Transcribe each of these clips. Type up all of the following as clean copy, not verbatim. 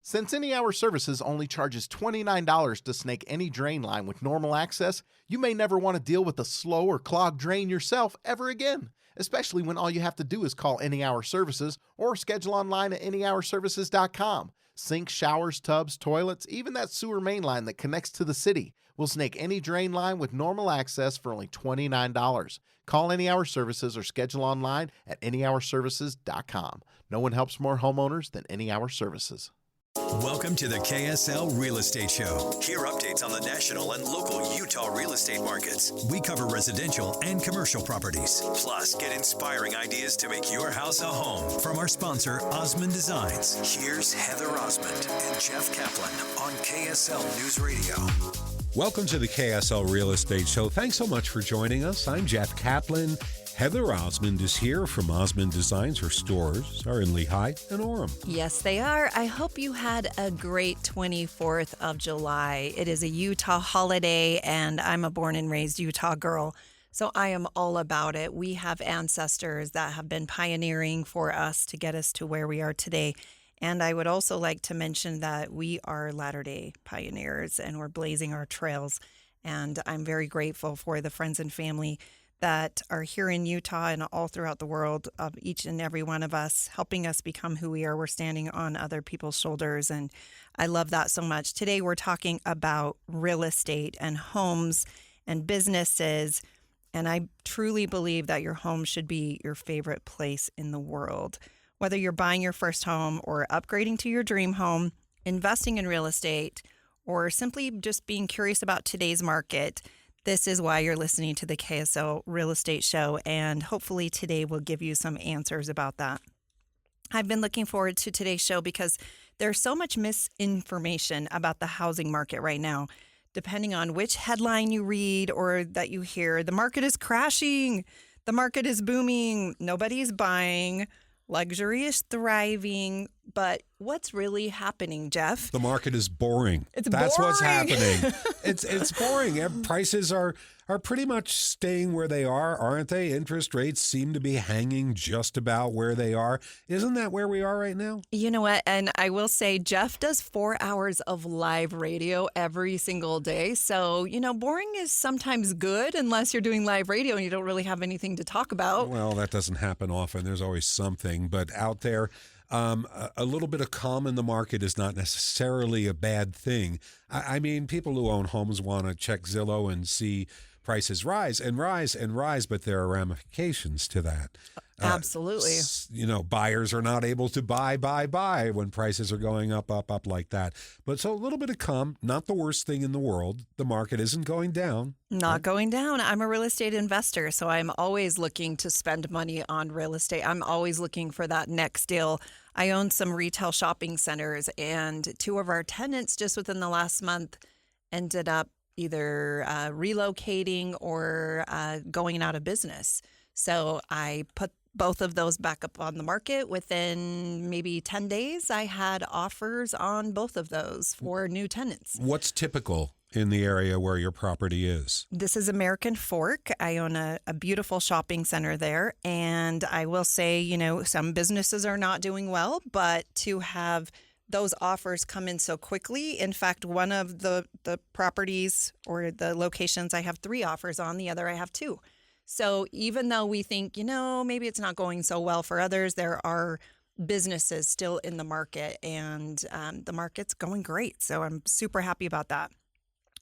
Since Any Hour Services only charges $29 to snake any drain line with normal access, you may never want to deal with a slow or clogged drain yourself ever again, especially when all you have to do is call Any Hour Services or schedule online at anyhourservices.com. Sinks, showers, tubs, toilets, even that sewer main line that connects to the city. We'll snake any drain line with normal access for only $29. Call Any Hour Services or schedule online at anyhourservices.com. No one helps more homeowners than Any Hour Services. Welcome to the KSL Real Estate Show. Hear updates on the national and local Utah real estate markets. We cover residential and commercial properties. Plus, get inspiring ideas to make your house a home from our sponsor, Osmond Designs. Here's Heather Osmond and Jeff Caplan on KSL News Radio. Welcome to the KSL Real Estate Show. Thanks so much for joining us. I'm Jeff Caplan. Heather Osmond is here from Osmond Designs. Her stores are in Lehigh and Orem. Yes, they are. I hope you had a great 24th of July. It is a Utah holiday, and I'm a born and raised Utah girl, so I am all about it. We have ancestors that have been pioneering for us to get us to where we are today. And I would also like to mention that we are Latter-day pioneers, and we're blazing our trails. And I'm very grateful for the friends and family that are here in Utah and all throughout the world, of each and every one of us, helping us become who we are. We're standing on other people's shoulders, and I love that so much. Today, we're talking about real estate and homes and businesses, and I truly believe that your home should be your favorite place in the world. Whether you're buying your first home or upgrading to your dream home, investing in real estate, or simply just being curious about today's market, this is why you're listening to the KSL Real Estate Show, and hopefully today will give you some answers about that. I've been looking forward to today's show because there's so much misinformation about the housing market right now. Depending on which headline you read or that you hear, the market is crashing, the market is booming, nobody's buying, luxury is thriving. But what's really happening, Jeff? The market is boring. That's what's happening. It's boring. Prices are pretty much staying where they are, aren't they? Interest rates seem to be hanging just about where they are. Isn't that where we are right now? You know what? And I will say, Jeff does 4 hours of live radio every single day. So, boring is sometimes good unless you're doing live radio and you don't really have anything to talk about. Well, that doesn't happen often. There's always something. But out there, a little bit of calm in the market is not necessarily a bad thing. I mean, people who own homes want to check Zillow and see prices rise and rise and rise, but there are ramifications to that. Absolutely. Buyers are not able to buy when prices are going up like that. But so a little bit of calm, not the worst thing in the world. The market isn't going down. Not going down. I'm a real estate investor, so I'm always looking to spend money on real estate. I'm always looking for that next deal. I own some retail shopping centers, and 2 of our tenants just within the last month ended up either relocating or going out of business. So I put both of those back up on the market. Within maybe 10 days, I had offers on both of those for new tenants. What's typical in the area where your property is? This is American Fork. I own a beautiful shopping center there. And I will say, some businesses are not doing well, but to have those offers come in so quickly. In fact, one of the properties or the locations I have 3 offers on, the other I have 2. So even though we think, maybe it's not going so well for others, there are businesses still in the market, and the market's going great. So I'm super happy about that.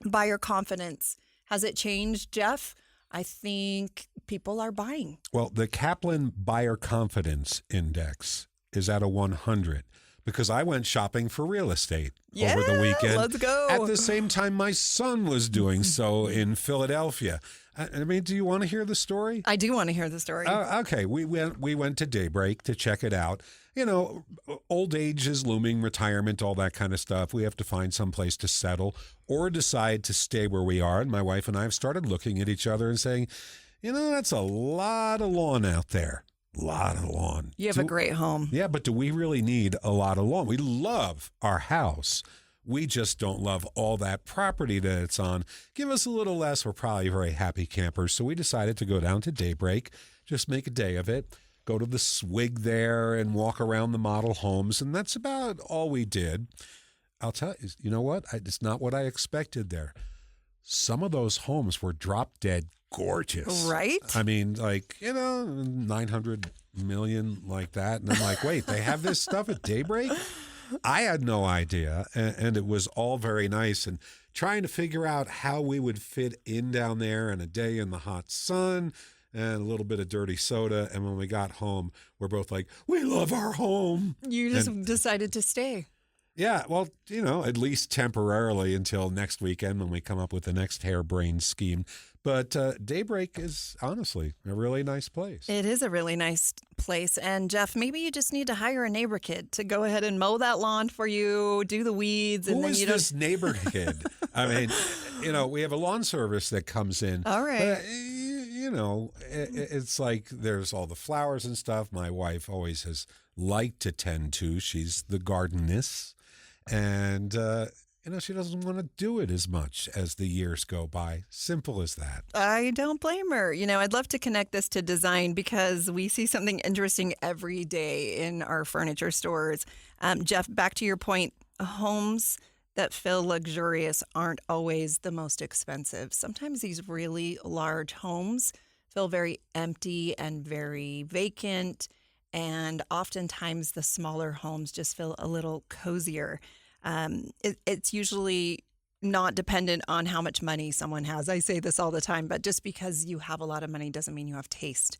Buyer confidence. Has it changed, Jeff? I think people are buying. Well, the Caplan Buyer Confidence Index is at a 100. Because I went shopping for real estate over the weekend. Let's go. At the same time my son was doing so in Philadelphia. I mean, do you want to hear the story? I do want to hear the story. Okay, we went to Daybreak to check it out. Old age is looming, retirement, all that kind of stuff. We have to find some place to settle or decide to stay where we are. And my wife and I have started looking at each other and saying, that's a lot of lawn out there. Lot of lawn. You have a great home. Yeah, but do we really need a lot of lawn? We love our house. We just don't love all that property that it's on. Give us a little less. We're probably very happy campers. So we decided to go down to Daybreak, just make a day of it. go to the swig there and walk around the model homes. And that's about all we did. I'll tell you, you know what? It's not what I expected there. Some of those homes were drop dead gorgeous. Right? I mean, like, 900 million like that. And I'm like, wait, they have this stuff at Daybreak? I had no idea. And it was all very nice. And trying to figure out how we would fit in down there in a day in the hot sun and a little bit of dirty soda. And when we got home, we're both like, we love our home. You just decided to stay. Yeah, well, at least temporarily until next weekend when we come up with the next harebrained scheme. But Daybreak is honestly a really nice place. It is a really nice place. And Jeff, maybe you just need to hire a neighbor kid to go ahead and mow that lawn for you, do the weeds. And Who then is you this neighbor kid? I mean, we have a lawn service that comes in. All right. But, it's like there's all the flowers and stuff my wife always has liked to tend to. She's the gardeness. And, she doesn't want to do it as much as the years go by. Simple as that. I don't blame her. I'd love to connect this to design because we see something interesting every day in our furniture stores. Jeff, back to your point, homes that feel luxurious aren't always the most expensive. Sometimes these really large homes feel very empty and very vacant. And oftentimes the smaller homes just feel a little cozier. It's usually not dependent on how much money someone has. I say this all the time, but just because you have a lot of money doesn't mean you have taste.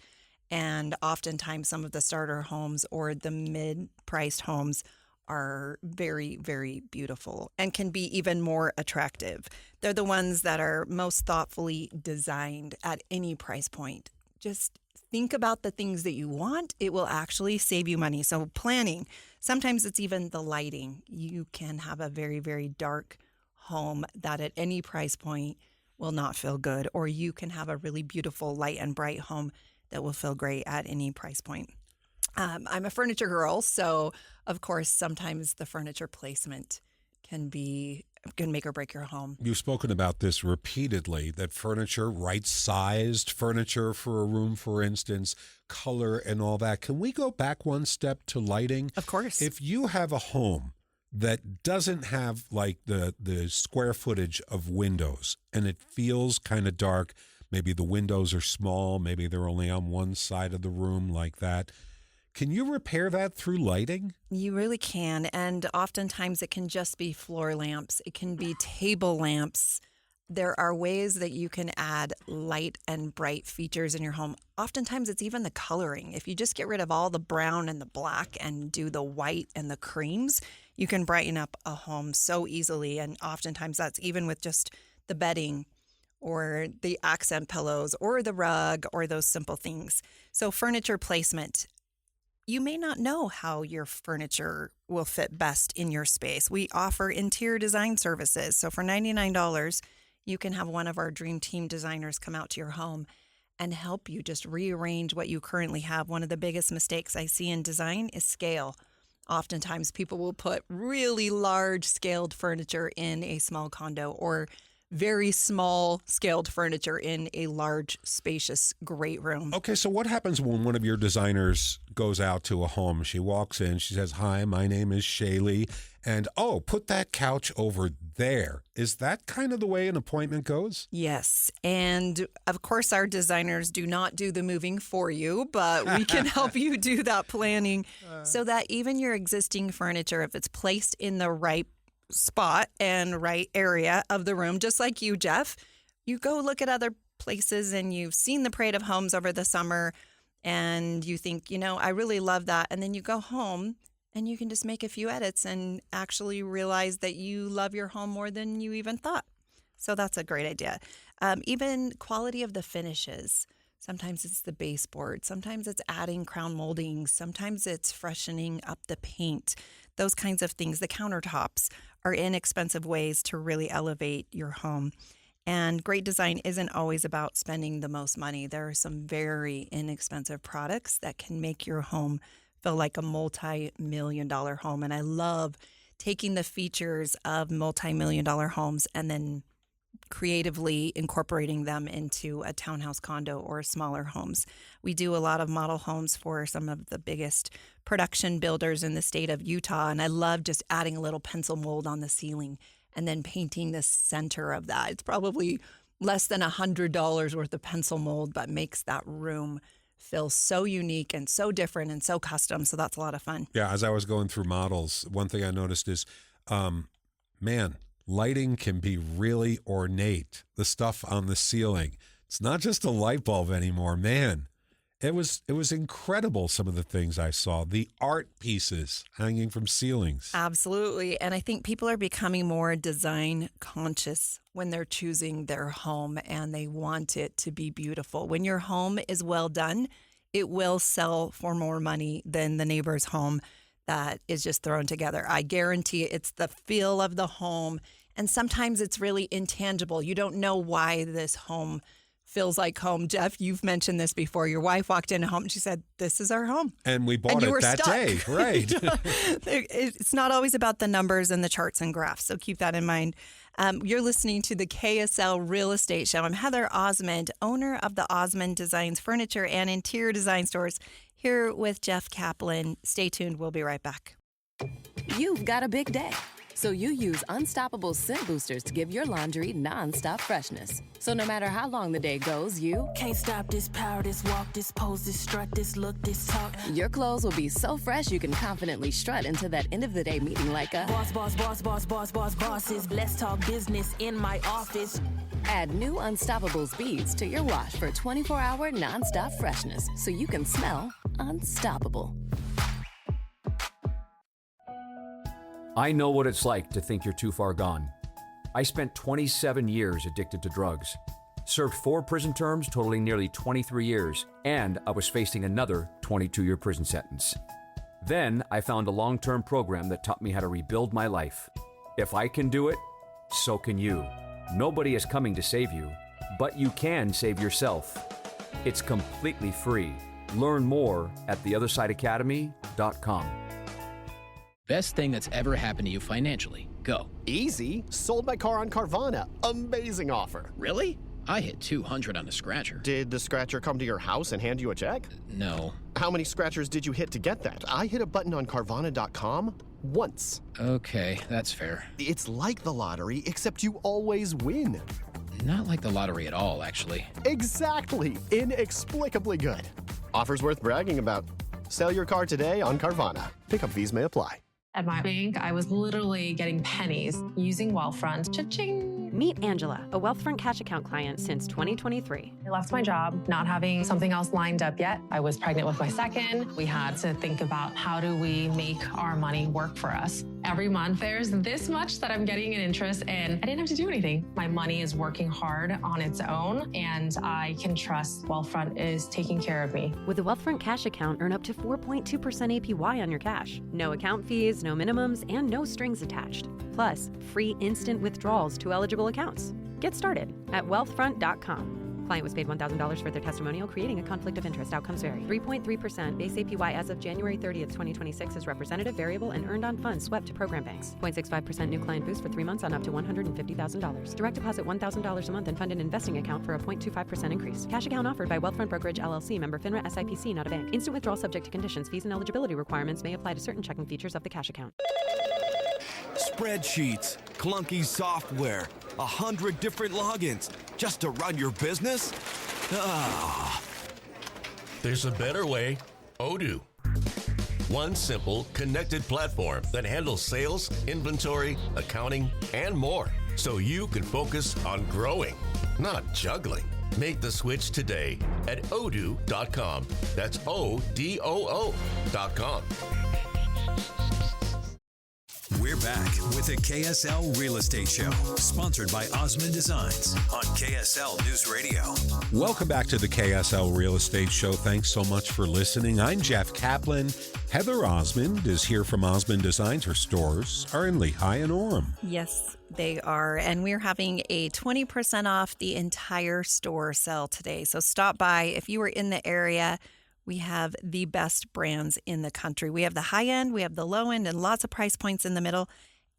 And oftentimes some of the starter homes or the mid-priced homes are very, very beautiful and can be even more attractive. They're the ones that are most thoughtfully designed at any price point. Just think about the things that you want. It will actually save you money. So planning, sometimes it's even the lighting. You can have a very, very dark home that at any price point will not feel good, or you can have a really beautiful light and bright home that will feel great at any price point. I'm a furniture girl, so of course, sometimes the furniture placement can make or break your home. You've spoken about this repeatedly, that furniture, right-sized furniture for a room, for instance, color and all that. Can we go back one step to lighting? Of course. If you have a home that doesn't have like the square footage of windows and it feels kind of dark, maybe the windows are small, maybe they're only on one side of the room like that, can you repair that through lighting? You really can. And oftentimes it can just be floor lamps. It can be table lamps. There are ways that you can add light and bright features in your home. Oftentimes it's even the coloring. If you just get rid of all the brown and the black and do the white and the creams, you can brighten up a home so easily. And oftentimes that's even with just the bedding or the accent pillows or the rug or those simple things. So furniture placement. You may not know how your furniture will fit best in your space. We offer interior design services. So for $99, you can have one of our dream team designers come out to your home and help you just rearrange what you currently have. One of the biggest mistakes I see in design is scale. Oftentimes people will put really large scaled furniture in a small condo or very small scaled furniture in a large, spacious, great room. Okay, so what happens when one of your designers goes out to a home? She walks in, she says, "Hi, my name is Shaylee, and put that couch over there." Is that kind of the way an appointment goes? Yes, and of course our designers do not do the moving for you, but we can help you do that planning so that even your existing furniture, if it's placed in the right spot and right area of the room, just like you, Jeff, you go look at other places and you've seen the parade of homes over the summer and you think, I really love that. And then you go home and you can just make a few edits and actually realize that you love your home more than you even thought. So that's a great idea. Even quality of the finishes. Sometimes it's the baseboard. Sometimes it's adding crown molding. Sometimes it's freshening up the paint. Those kinds of things. The countertops are inexpensive ways to really elevate your home. And great design isn't always about spending the most money. There are some very inexpensive products that can make your home feel like a multi-million-dollar home. And I love taking the features of multi-million-dollar homes and then creatively incorporating them into a townhouse condo or smaller homes. We do a lot of model homes for some of the biggest production builders in the state of Utah, and I love just adding a little pencil mold on the ceiling and then painting the center of that. It's probably less than $100 worth of pencil mold, but makes that room feel so unique and so different and so custom. So that's a lot of fun. Yeah, as I was going through models, one thing I noticed is, man, lighting can be really ornate. The stuff on the ceiling. It's not just a light bulb anymore, man. It was incredible, some of the things I saw. The art pieces hanging from ceilings. Absolutely. And I think people are becoming more design conscious when they're choosing their home, and they want it to be beautiful. When your home is well done, it will sell for more money than the neighbor's home that is just thrown together. I guarantee it's the feel of the home. And sometimes it's really intangible. You don't know why this home feels like home. Jeff, you've mentioned this before. Your wife walked in a home and she said, "This is our home." And we bought it that day. Right. It's not always about the numbers and the charts and graphs. So keep that in mind. You're listening to the KSL Real Estate Show. I'm Heather Osmond, owner of the Osmond Designs Furniture and Interior Design Stores, here with Jeff Caplan. Stay tuned. We'll be right back. You've got a big day, so you use Unstoppable Scent Boosters to give your laundry nonstop freshness. So no matter how long the day goes, you can't stop this power, this walk, this pose, this strut, this look, this talk. Your clothes will be so fresh you can confidently strut into that end of the day meeting like a boss, boss, boss, boss, boss, boss, bosses. Let's talk business in my office. Add new Unstoppables beads to your wash for 24-hour nonstop freshness so you can smell unstoppable. I know what it's like to think you're too far gone. I spent 27 years addicted to drugs, served 4 prison terms totaling nearly 23 years, and I was facing another 22-year prison sentence. Then I found a long-term program that taught me how to rebuild my life. If I can do it, so can you. Nobody is coming to save you, but you can save yourself. It's completely free. Learn more at theothersideacademy.com. Best thing that's ever happened to you financially. Go. Easy. Sold my car on Carvana. Amazing offer. Really? I hit 200 on the scratcher. Did the scratcher come to your house and hand you a check? No. How many scratchers did you hit to get that? I hit a button on Carvana.com once. Okay, that's fair. It's like the lottery, except you always win. Not like the lottery at all, actually. Exactly. Inexplicably good. Offers worth bragging about. Sell your car today on Carvana. Pickup fees may apply. At my bank, I was literally getting pennies using Wealthfront. Cha-ching! Meet Angela, a Wealthfront cash account client since 2023. I left my job, not having something else lined up yet. I was pregnant with my second. We had to think about how do we make our money work for us. Every month, there's this much that I'm getting in interest, and I didn't have to do anything. My money is working hard on its own, and I can trust Wealthfront is taking care of me. With a Wealthfront cash account, earn up to 4.2% APY on your cash. No account fees, no minimums, and no strings attached. Plus, free instant withdrawals to eligible accounts. Get started at wealthfront.com. Client was paid $1,000 for their testimonial, creating a conflict of interest. Outcomes vary. 3.3% base APY as of January 30th, 2026 is representative, variable, and earned on funds swept to program banks. 0.65% new client boost for 3 months on up to $150,000. Direct deposit $1,000 a month and fund an investing account for a 0.25% increase. Cash account offered by Wealthfront Brokerage LLC, member FINRA SIPC, not a bank. Instant withdrawal subject to conditions. Fees and eligibility requirements may apply to certain checking features of the cash account. Spreadsheets, clunky software, 100 different logins just to run your business? Ah. There's a better way. Odoo. One simple, connected platform that handles sales, inventory, accounting, and more, so you can focus on growing, not juggling. Make the switch today at odoo.com. That's ODOO.com. We're back with the KSL Real Estate Show, sponsored by Osmond Designs on KSL News Radio. Welcome back to the KSL Real Estate Show. Thanks so much for listening. I'm Jeff Caplan. Heather Osmond is here from Osmond Designs. Her stores are in Lehigh and Orem. Yes, they are. And we're having a 20% off the entire store sale today. So stop by. If you are in the area, we have the best brands in the country. We have the high end, we have the low end, and lots of price points in the middle.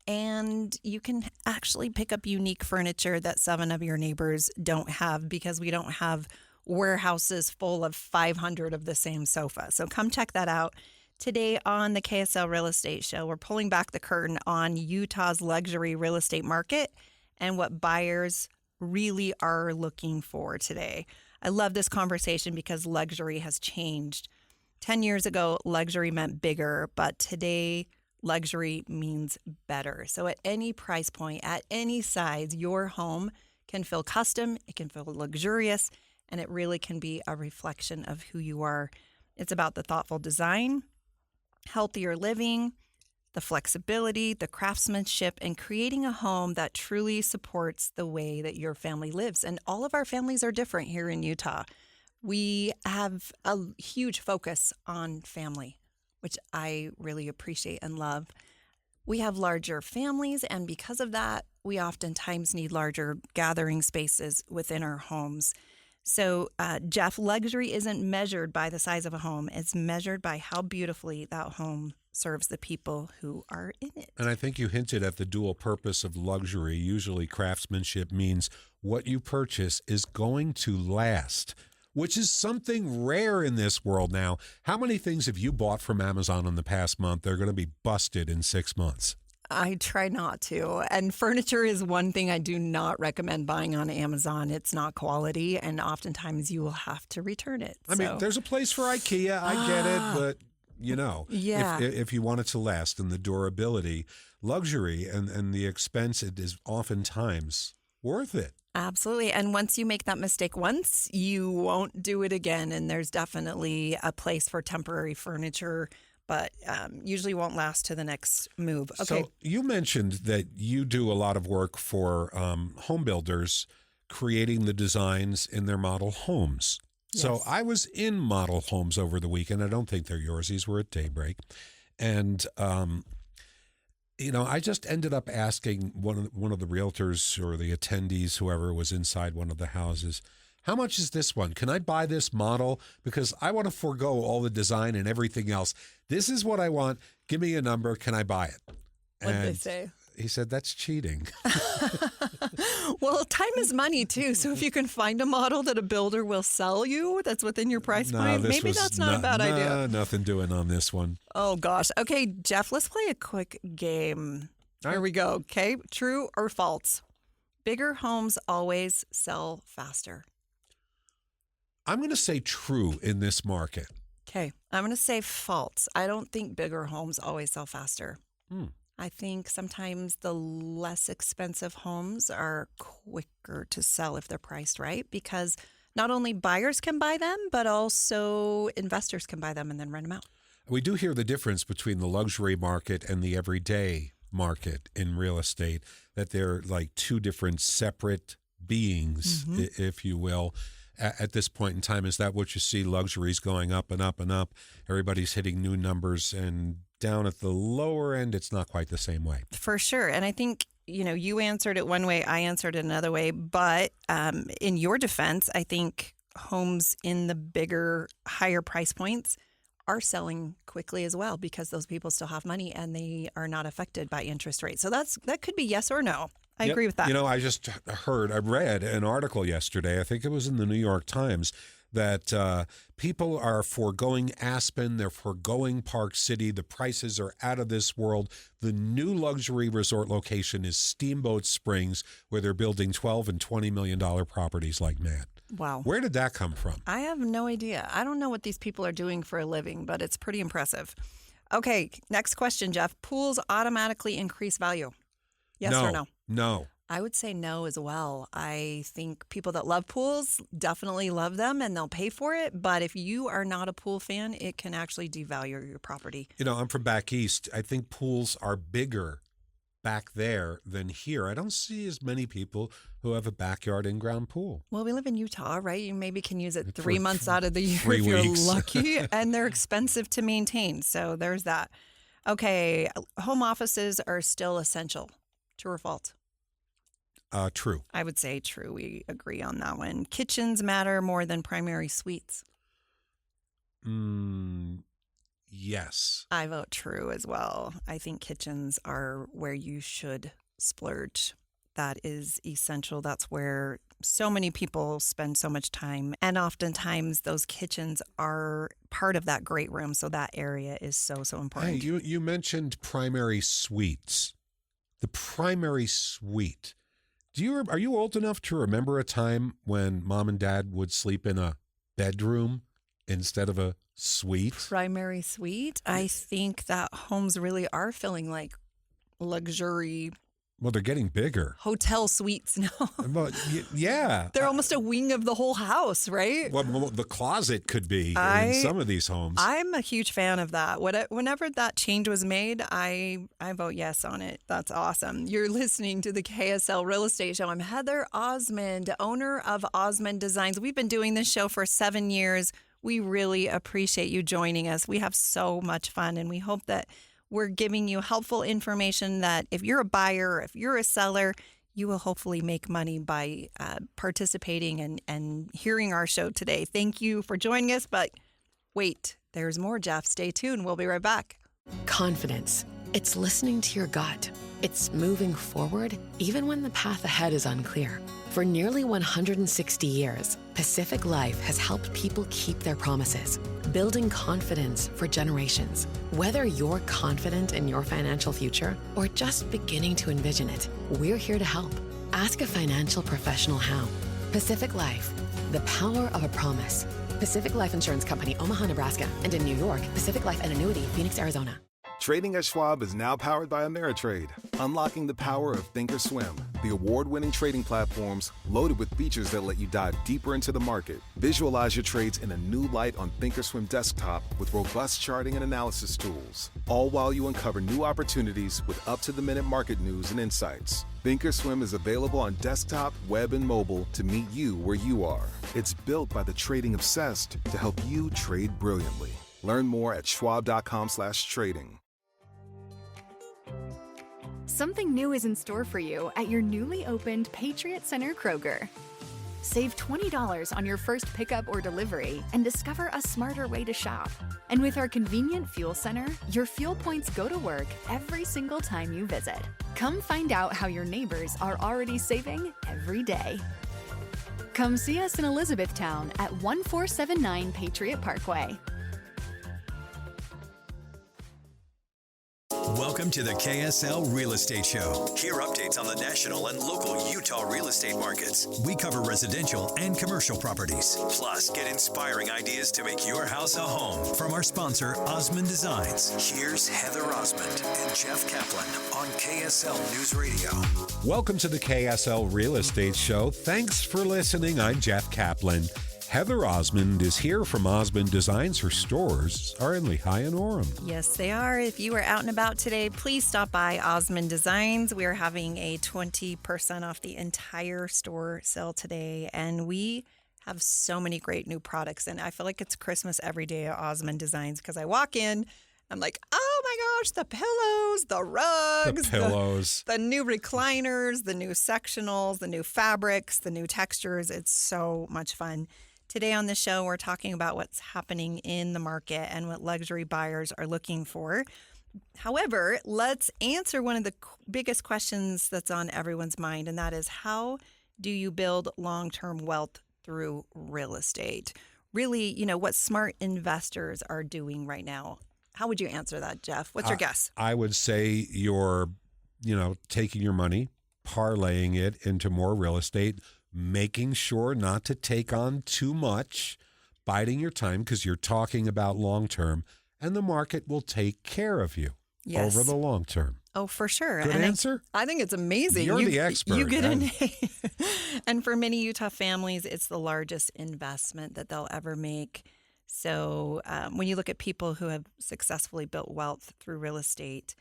And you can actually pick up unique furniture that 7 of your neighbors don't have, because we don't have warehouses full of 500 of the same sofa. So come check that out. Today on the KSL Real Estate Show, we're pulling back the curtain on Utah's luxury real estate market and what buyers really are looking for today. I love this conversation because luxury has changed. 10 years ago, luxury meant bigger, but today, luxury means better. So at any price point, at any size, your home can feel custom, it can feel luxurious, and it really can be a reflection of who you are. It's about the thoughtful design, healthier living, the flexibility, the craftsmanship, and creating a home that truly supports the way that your family lives. And all of our families are different here in Utah. We have a huge focus on family, which I really appreciate and love. We have larger families, and because of that, we oftentimes need larger gathering spaces within our homes. So, Jeff, luxury isn't measured by the size of a home. It's measured by how beautifully that home serves the people who are in it. And I think you hinted at the dual purpose of luxury. Usually craftsmanship means what you purchase is going to last, which is something rare in this world now. How many things have you bought from Amazon in the past month that are going to be busted in 6 months? I try not to. And furniture is one thing I do not recommend buying on Amazon. It's not quality, and oftentimes you will have to return it. I mean, there's a place for IKEA. I get it, but yeah. if you want it to last and the durability, luxury and the expense, it is oftentimes worth it. Absolutely. And once you make that mistake once, you won't do it again. And there's definitely a place for temporary furniture, but usually won't last to the next move. Okay. So you mentioned that you do a lot of work for home builders creating the designs in their model homes. Yes. So I was in model homes over the weekend. I don't think they're yours. These were at Daybreak. And, I just ended up asking one of the realtors or the attendees, whoever was inside one of the houses, how much is this one? Can I buy this model? Because I want to forego all the design and everything else. This is what I want. Give me a number. Can I buy it? What did they say? He said, that's cheating. Well, time is money, too. So if you can find a model that a builder will sell you that's within your price point, maybe that's not a bad idea. Nothing doing on this one. Oh, gosh. Okay, Jeff, let's play a quick game. Here we go. Okay, true or false? Bigger homes always sell faster. I'm going to say true in this market. Okay, I'm going to say false. I don't think bigger homes always sell faster. I think sometimes the less expensive homes are quicker to sell if they're priced right, because not only buyers can buy them, but also investors can buy them and then rent them out. We do hear the difference between the luxury market and the everyday market in real estate, that they're like two different separate beings, if you will. At this point in time, is that what you see? Luxury's going up and up and up. Everybody's hitting new numbers, and down at the lower end, it's not quite the same way. For sure. And I think, you answered it one way, I answered it another way. But in your defense, I think homes in the bigger, higher price points are selling quickly as well, because those people still have money and they are not affected by interest rates. So that could be yes or no. I agree with that. I just I read an article yesterday, I think it was in the New York Times, that people are foregoing Aspen, they're foregoing Park City. The prices are out of this world. The new luxury resort location is Steamboat Springs, where they're building $12 and $20 million properties like mad. Wow. Where did that come from? I have no idea. I don't know what these people are doing for a living, but it's pretty impressive. Okay, next question, Jeff. Pools automatically increase value. Yes or no? No. I would say no as well. I think people that love pools definitely love them and they'll pay for it. But if you are not a pool fan, it can actually devalue your property. I'm from back east. I think pools are bigger back there than here. I don't see as many people who have a backyard in-ground pool. Well, we live in Utah, right? You maybe can use it 3 months out of the year 3 if weeks. You're lucky. And they're expensive to maintain. So there's that. Okay, home offices are still essential. True or false? True. I would say true. We agree on that one. Kitchens matter more than primary suites. yes. I vote true as well. I think kitchens are where you should splurge. That is essential. That's where so many people spend so much time. And oftentimes those kitchens are part of that great room. So that area is so important. Hey, you mentioned primary suites. The primary suite. Are you old enough to remember a time when mom and dad would sleep in a bedroom instead of a suite? Primary suite? I think that homes really are feeling like luxury. Well, they're getting bigger. Hotel suites now. Well, yeah. They're almost a wing of the whole house, right? Well, the closet could be in some of these homes. I'm a huge fan of that. Whenever that change was made, I vote yes on it. That's awesome. You're listening to the KSL Real Estate Show. I'm Heather Osmond, owner of Osmond Designs. We've been doing this show for 7 years. We really appreciate you joining us. We have so much fun, and we hope that we're giving you helpful information that if you're a buyer or if you're a seller, you will hopefully make money by participating and hearing our show today. Thank you for joining us. But wait, there's more, Jeff. Stay tuned. We'll be right back. Confidence. It's listening to your gut. It's moving forward, even when the path ahead is unclear. For nearly 160 years, Pacific Life has helped people keep their promises, building confidence for generations. Whether you're confident in your financial future or just beginning to envision it, we're here to help. Ask a financial professional how. Pacific Life, the power of a promise. Pacific Life Insurance Company, Omaha, Nebraska, and in New York, Pacific Life and Annuity, Phoenix, Arizona. Trading at Schwab is now powered by Ameritrade, unlocking the power of Thinkorswim, the award-winning trading platforms loaded with features that let you dive deeper into the market. Visualize your trades in a new light on Thinkorswim desktop with robust charting and analysis tools, all while you uncover new opportunities with up-to-the-minute market news and insights. Thinkorswim is available on desktop, web, and mobile to meet you where you are. It's built by the trading obsessed to help you trade brilliantly. Learn more at schwab.com/trading. Something new is in store for you at your newly opened Patriot Center Kroger. Save $20 on your first pickup or delivery and discover a smarter way to shop. And with our convenient fuel center, your fuel points go to work every single time you visit. Come find out how your neighbors are already saving every day. Come see us in Elizabethtown at 1479 Patriot Parkway. Welcome to the KSL Real Estate Show. Hear updates on the national and local Utah real estate markets. We cover residential and commercial properties. Plus, get inspiring ideas to make your house a home from our sponsor, Osmond Designs. Here's Heather Osmond and Jeff Caplan on KSL News Radio. Welcome to the KSL Real Estate Show. Thanks for listening. I'm Jeff Caplan. Heather Osmond is here from Osmond Designs. Her stores are in Lehigh and Orem. Yes, they are. If you are out and about today, please stop by Osmond Designs. We are having a 20% off the entire store sale today, and we have so many great new products. And I feel like it's Christmas every day at Osmond Designs because I walk in, I'm like, oh my gosh, the pillows, the rugs, the new recliners, the new sectionals, the new fabrics, the new textures. It's so much fun. Today on the show, we're talking about what's happening in the market and what luxury buyers are looking for. However, let's answer one of the biggest questions that's on everyone's mind, and that is, how do you build long-term wealth through real estate? Really, what smart investors are doing right now. How would you answer that, Jeff? What's your guess? I would say you're, taking your money, parlaying it into more real estate, making sure not to take on too much, biding your time because you're talking about long term, and the market will take care of you over the long term. Oh, for sure. Good answer? I think it's amazing. You're the expert. You get an A. And for many Utah families, it's the largest investment that they'll ever make. So when you look at people who have successfully built wealth through real estate,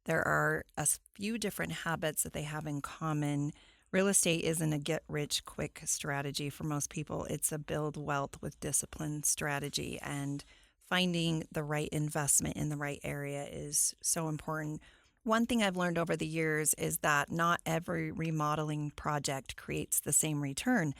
there are a few different habits that they have in common. Real estate isn't a get-rich-quick strategy for most people. It's a build wealth with discipline strategy, and finding the right investment in the right area is so important. One thing I've learned over the years is that not every remodeling project creates the same return.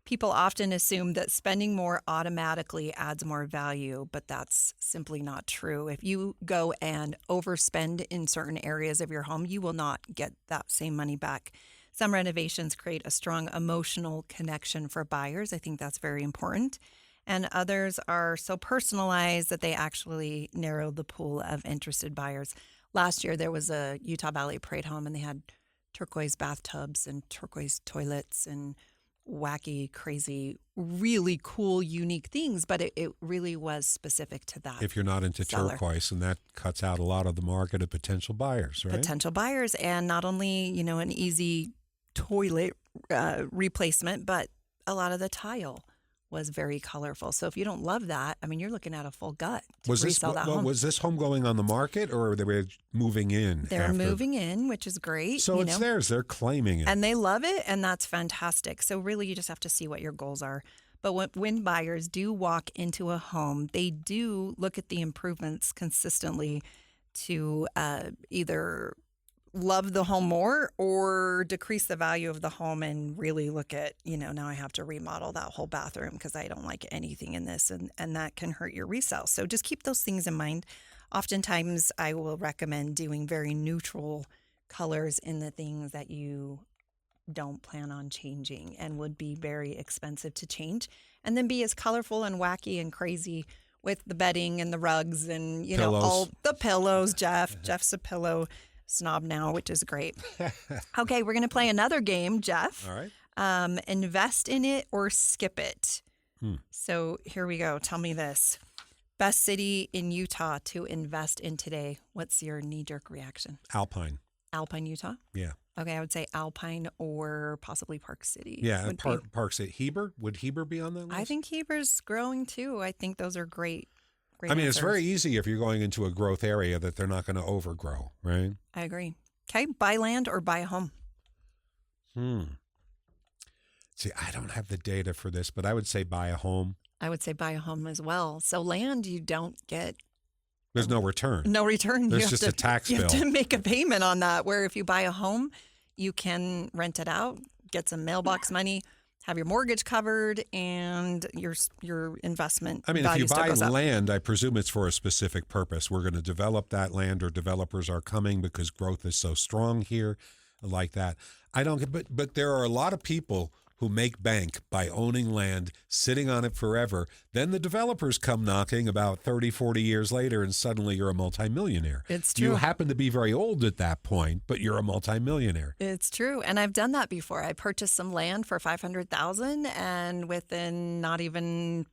People often assume that spending more automatically adds more value, but that's simply not true. If you go and overspend in certain areas of your home, you will not get that same money back. Some renovations create a strong emotional connection for buyers. I think that's very important. And others are so personalized that they actually narrow the pool of interested buyers. Last year, there was a Utah Valley Parade home, and they had turquoise bathtubs and turquoise toilets and wacky, crazy, really cool, unique things, but it really was specific to that. If you're not into seller. turquoise, and that cuts out a lot of the market of potential buyers, right? Potential buyers, and not only, an easy toilet replacement, but a lot of the tile was very colorful. So if you don't love that, you're looking at a full gut to resell that home. Was this home going on the market, or they were moving in? They're moving in, which is great. So it's theirs. They're claiming it. And they love it, and that's fantastic. So really, you just have to see what your goals are. But when buyers do walk into a home, they do look at the improvements consistently to either love the home more or decrease the value of the home and really look at, now I have to remodel that whole bathroom because I don't like anything in this, and that can hurt your resale. So just keep those things in mind. Oftentimes I will recommend doing very neutral colors in the things that you don't plan on changing and would be very expensive to change, and then be as colorful and wacky and crazy with the bedding and the rugs and, pillows. All the pillows. Jeff's a pillow snob now, which is great. Okay, we're going to play another game, Jeff. All right. Invest in it or skip it. So here we go. Tell me this. Best city in Utah to invest in today. What's your knee-jerk reaction? Alpine, Utah? Yeah. Okay, I would say Alpine or possibly Park City. Yeah, Park City. Heber? Would Heber be on that list? I think Heber's growing too. I think those are great. It's very easy if you're going into a growth area that they're not going to overgrow, right? I agree. Okay, buy land or buy a home? See, I don't have the data for this, but I would say buy a home. I would say buy a home as well. So land, you don't get... There's no return. No return. There's just a tax bill. You have to make a payment on that, where if you buy a home, you can rent it out, get some mailbox money, have your mortgage covered, and your investment if you buy goes up. land, I presume it's for a specific purpose. We're going to develop that land, or developers are coming because growth is so strong here, like that. I don't get, but there are a lot of people who make bank by owning land, sitting on it forever. Then the developers come knocking about 30, 40 years later, and suddenly you're a multimillionaire. It's true. You happen to be very old at that point, but you're a multimillionaire. It's true. And I've done that before. I purchased some land for $500,000, and within not even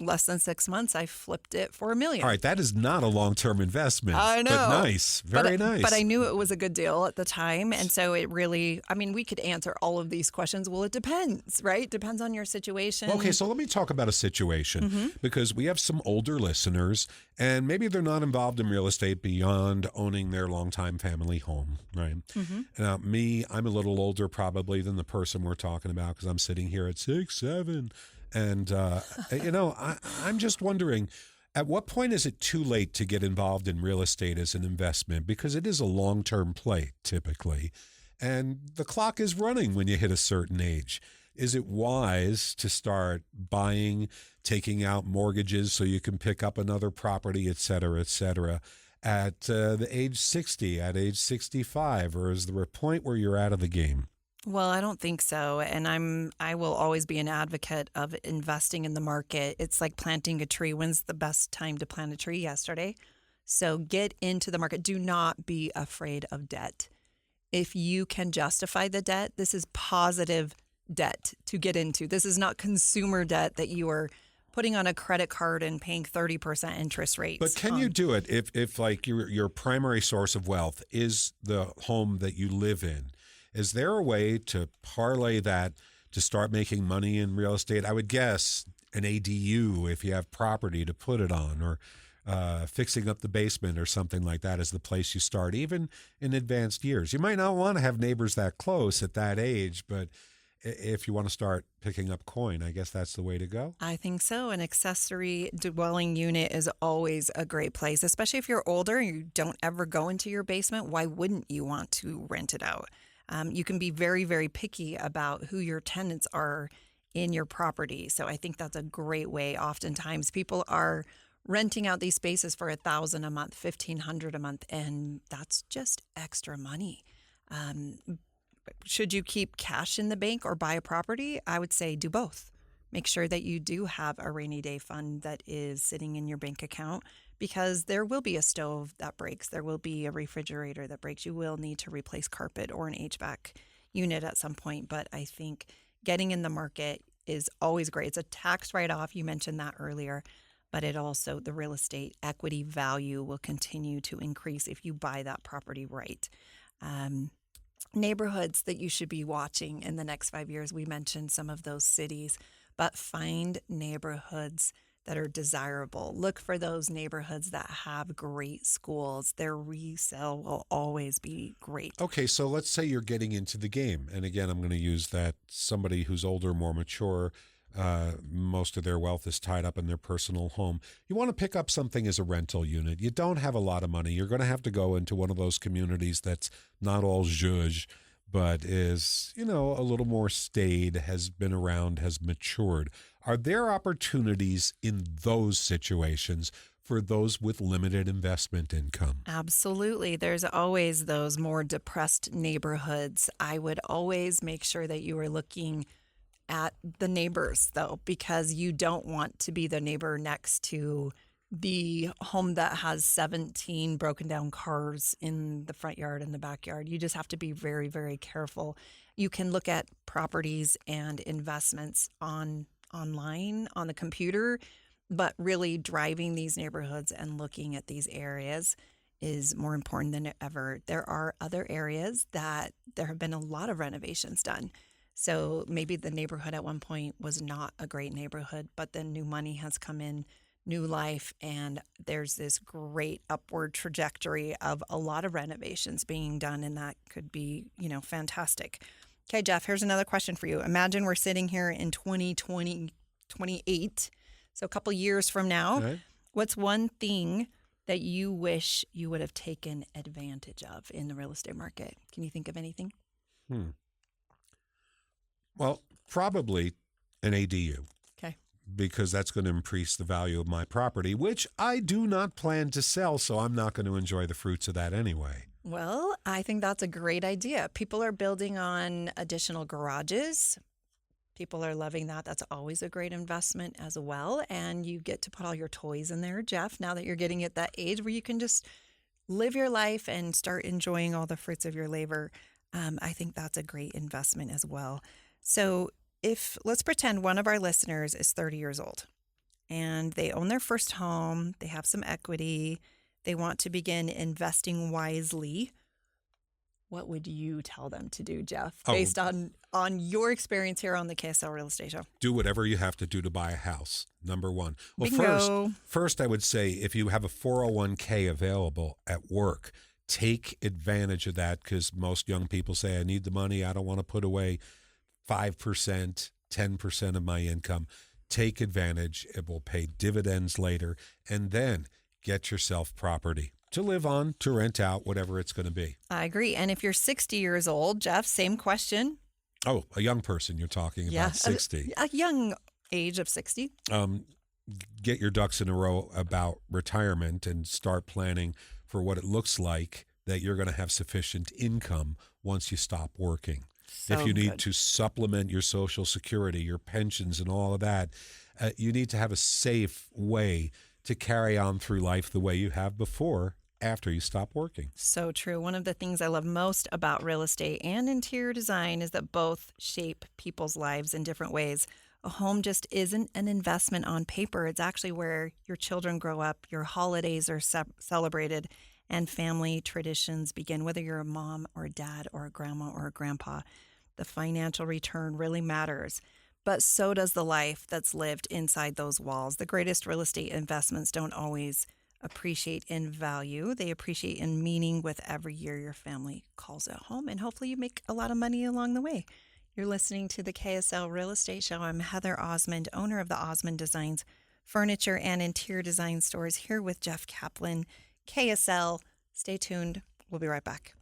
less than 6 months, I flipped it for $1 million. All right, that is not a long-term investment. I know. But nice. Very nice. But I knew it was a good deal at the time. And so it really, we could answer all of these questions. Well, it depends, right? Depends on your situation. Okay, so let me talk about a situation because we have some older listeners, and maybe they're not involved in real estate beyond owning their longtime family home, right? Now, I'm a little older probably than the person we're talking about because I'm sitting here at 6'7". And, I'm just wondering, at what point is it too late to get involved in real estate as an investment? Because it is a long-term play, typically. And the clock is running when you hit a certain age. Is it wise to start buying, taking out mortgages so you can pick up another property, et cetera, at the age 60, at age 65? Or is there a point where you're out of the game? Well, I don't think so. And I will always be an advocate of investing in the market. It's like planting a tree. When's the best time to plant a tree? Yesterday. So get into the market. Do not be afraid of debt. If you can justify the debt, this is positive debt to get into. This is not consumer debt that you are putting on a credit card and paying 30% interest rates. But can you do it if like your primary source of wealth is the home that you live in? Is there a way to parlay that to start making money in real estate? I would guess an ADU if you have property to put it on, or fixing up the basement or something like that is the place you start, even in advanced years. You might not want to have neighbors that close at that age, but if you want to start picking up coin, I guess that's the way to go. I think so. An accessory dwelling unit is always a great place, especially if you're older and you don't ever go into your basement. Why wouldn't you want to rent it out? You can be very, very picky about who your tenants are in your property. So I think that's a great way. Oftentimes people are renting out these spaces for $1,000 a month, $1,500 a month, and that's just extra money. Should you keep cash in the bank or buy a property? I would say do both. Make sure that you do have a rainy day fund that is sitting in your bank account, because there will be a stove that breaks. There will be a refrigerator that breaks. You will need to replace carpet or an HVAC unit at some point. But I think getting in the market is always great. It's a tax write-off. You mentioned that earlier. But it also, the real estate equity value will continue to increase if you buy that property right. Neighborhoods that you should be watching in the next 5 years. We mentioned some of those cities, but find neighborhoods that are desirable. Look for those neighborhoods that have great schools. Their resale will always be great. Okay, so let's say you're getting into the game. And again, I'm going to use that somebody who's older, more mature, most of their wealth is tied up in their personal home. You want to pick up something as a rental unit. You don't have a lot of money. You're going to have to go into one of those communities that's not all zhuzh, but is, a little more staid, has been around, has matured. Are there opportunities in those situations for those with limited investment income? Absolutely. There's always those more depressed neighborhoods. I would always make sure that you are looking at the neighbors, though, because you don't want to be the neighbor next to the home that has 17 broken down cars in the front yard and the backyard. You just have to be very, very careful. You can look at properties and investments online on the computer, but really driving these neighborhoods and looking at these areas is more important than ever. There are other areas that there have been a lot of renovations done. So maybe the neighborhood at one point was not a great neighborhood, but then new money has come in, new life, and there's this great upward trajectory of a lot of renovations being done, and that could be, fantastic. Okay, Jeff, here's another question for you. Imagine we're sitting here in 2028, so a couple years from now. Right. What's one thing that you wish you would have taken advantage of in the real estate market? Can you think of anything? Well, probably an ADU. Okay. Because that's going to increase the value of my property, which I do not plan to sell, so I'm not going to enjoy the fruits of that anyway. Well, I think that's a great idea. People are building on additional garages. People are loving that. That's always a great investment as well. And you get to put all your toys in there, Jeff, now that you're getting at that age where you can just live your life and start enjoying all the fruits of your labor. I think that's a great investment as well. So let's pretend one of our listeners is 30 years old and they own their first home, they have some equity, they want to begin investing wisely. What would you tell them to do, Jeff, based on your experience here on the KSL Real Estate Show? Do whatever you have to do to buy a house, number one. Well, Bingo. first I would say if you have a 401k available at work, take advantage of that, because most young people say, I need the money, I don't want to put away 5%, 10% of my income. Take advantage. It will pay dividends later. And then get yourself property to live on, to rent out, whatever it's going to be. I agree. And if you're 60 years old, Jeff, same question. Oh, a young person you're talking about, 60. A young age of 60. Get your ducks in a row about retirement and start planning for what it looks like that you're going to have sufficient income once you stop working. So if you need to supplement your Social Security, your pensions, and all of that, you need to have a safe way to carry on through life the way you have before, after you stop working. So true. One of the things I love most about real estate and interior design is that both shape people's lives in different ways. A home just isn't an investment on paper. It's actually where your children grow up, your holidays are celebrated, and family traditions begin, whether you're a mom or a dad or a grandma or a grandpa. The financial return really matters, but so does the life that's lived inside those walls. The greatest real estate investments don't always appreciate in value. They appreciate in meaning with every year your family calls it home, and hopefully you make a lot of money along the way. You're listening to the KSL Real Estate Show. I'm Heather Osmond, owner of the Osmond Designs Furniture and Interior Design Stores, here with Jeff Caplan, KSL. Stay tuned. We'll be right back.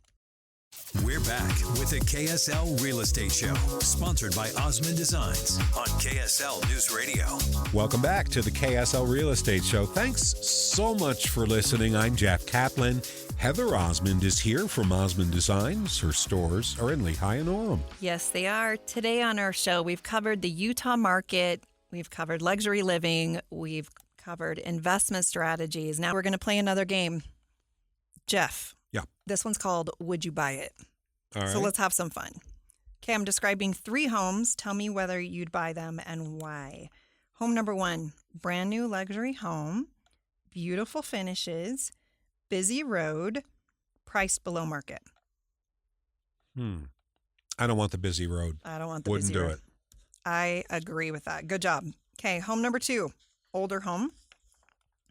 We're back with the KSL Real Estate Show, sponsored by Osmond Designs on KSL News Radio. Welcome back to the KSL Real Estate Show. Thanks so much for listening. I'm Jeff Caplan. Heather Osmond is here from Osmond Designs. Her stores are in Lehigh and Orem. Yes, they are. Today on our show, we've covered the Utah market. We've covered luxury living. We've covered investment strategies. Now we're going to play another game. Jeff. Yeah. This one's called Would You Buy It? All right. So let's have some fun. Okay, I'm describing 3 homes. Tell me whether you'd buy them and why. Home number 1, brand new luxury home, beautiful finishes, busy road, priced below market. I don't want the busy road. I don't want the Wouldn't busy road. do it. I agree with that. Good job. Okay, home number 2, older home.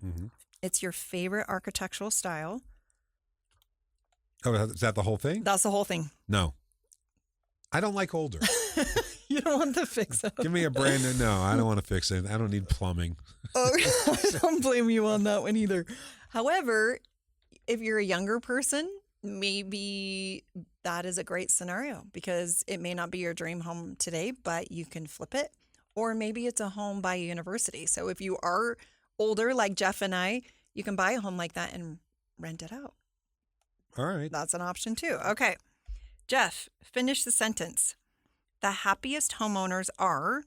Mm-hmm. It's your favorite architectural style. Oh, is that the whole thing? That's the whole thing. No. I don't like older. You don't want to fix it. Give me a brand new. No, I don't want to fix it. I don't need plumbing. Oh, I don't blame you on that one either. However, if you're a younger person, maybe that is a great scenario because it may not be your dream home today, but you can flip it. Or maybe it's a home by university. So if you are older like Jeff and I, you can buy a home like that and rent it out. All right. That's an option too. Okay. Jeff, finish the sentence. The happiest homeowners are ...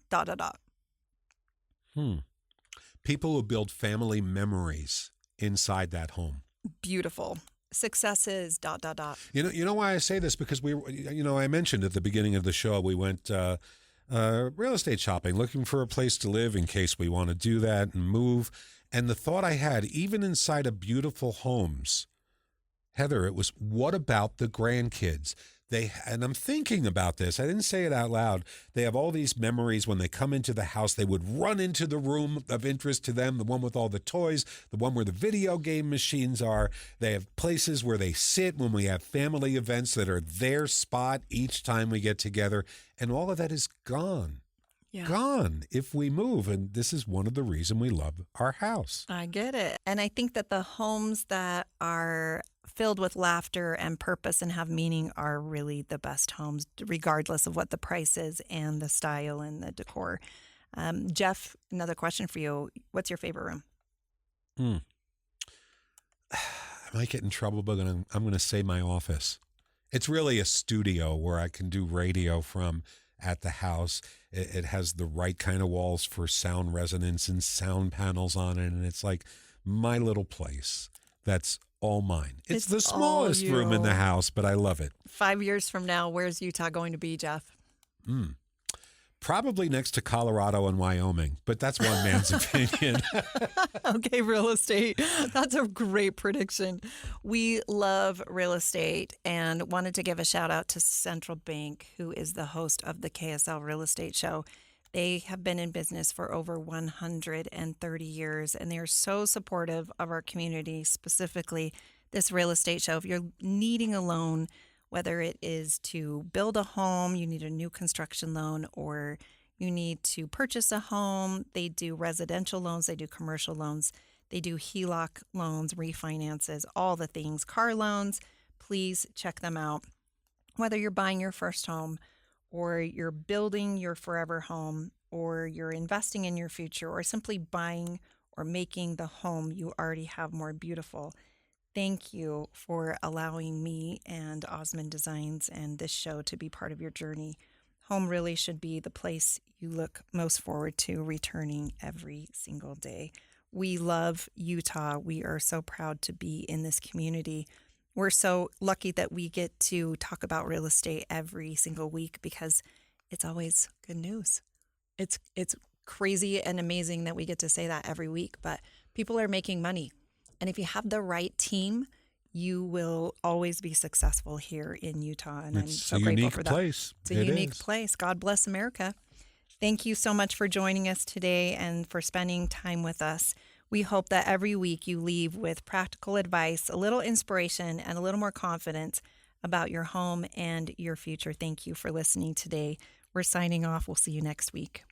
People who build family memories inside that home. Beautiful. Successes ... You know why I say this? Because I mentioned at the beginning of the show, we went real estate shopping, looking for a place to live in case we want to do that and move. And the thought I had, even inside of beautiful homes, Heather, it was, what about the grandkids? And I'm thinking about this. I didn't say it out loud. They have all these memories when they come into the house. They would run into the room of interest to them, the one with all the toys, the one where the video game machines are. They have places where they sit when we have family events that are their spot each time we get together. And all of that is gone. Yeah. Gone if we move. And this is one of the reasons we love our house. I get it. And I think that the homes that are filled with laughter and purpose and have meaning are really the best homes, regardless of what the price is and the style and the decor. Jeff, another question for you. What's your favorite room? I might get in trouble, but I'm going to say my office. It's really a studio where I can do radio from at the house. It has the right kind of walls for sound resonance and sound panels on it. And it's like my little place. That's all mine. It's the smallest room in the house, but I love it. 5 years from now, where's Utah going to be, Jeff? Probably next to Colorado and Wyoming, but that's one man's opinion. Okay, real estate. That's a great prediction. We love real estate and wanted to give a shout out to Central Bank, who is the host of the KSL Real Estate Show. They have been in business for over 130 years, and they are so supportive of our community, specifically this real estate show. If you're needing a loan, whether it is to build a home, you need a new construction loan, or you need to purchase a home, they do residential loans, they do commercial loans, they do HELOC loans, refinances, all the things, car loans. Please check them out. Whether you're buying your first home, or you're building your forever home, or you're investing in your future, or simply buying or making the home you already have more beautiful. Thank you for allowing me and Osmond Designs and this show to be part of your journey. Home really should be the place you look most forward to returning every single day. We love Utah. We are so proud to be in this community. We're so lucky that we get to talk about real estate every single week because it's always good news. It's crazy and amazing that we get to say that every week, but people are making money. And if you have the right team, you will always be successful here in Utah. And I'm so grateful for that. Place. It's a unique place. God bless America. Thank you so much for joining us today and for spending time with us. We hope that every week you leave with practical advice, a little inspiration, and a little more confidence about your home and your future. Thank you for listening today. We're signing off. We'll see you next week.